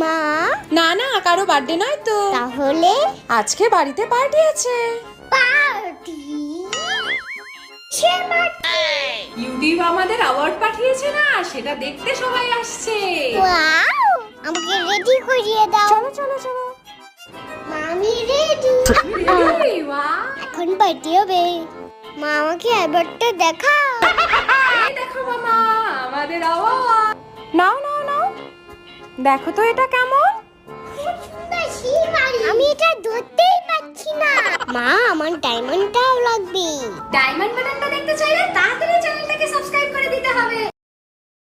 মা? না না, কারো বার্থডে নয় তো। তাহলে আজকে বাড়িতে পার্টি আছে। পার্টি? ইউটিউব আমাদের অ্যাওয়ার্ড পাঠিয়েছে না, সেটা দেখতে সবাই আসছে। ওয়াও! আমাকে রেডি করিয়ে দাও। চলো চলো চলো। মামি রেডি। রেডি? বাহ! এখন পার্টি হবে। মা আমাকে অ্যাওয়ার্ডটা দেখা। এই দেখো মামা, আমাদের অ্যাওয়ার্ড। নাও নাও নাও, দেখো তো এটা কেমন। আমি এটা ধরতেই পাচ্ছি না। মা, আমার ডায়মন্ডটাও লাগবে। ডায়মন্ড বাটনটা দেখতে চাইলে তাড়াতাড়ি চ্যানেলটাকে সাবস্ক্রাইব করে দিতে হবে।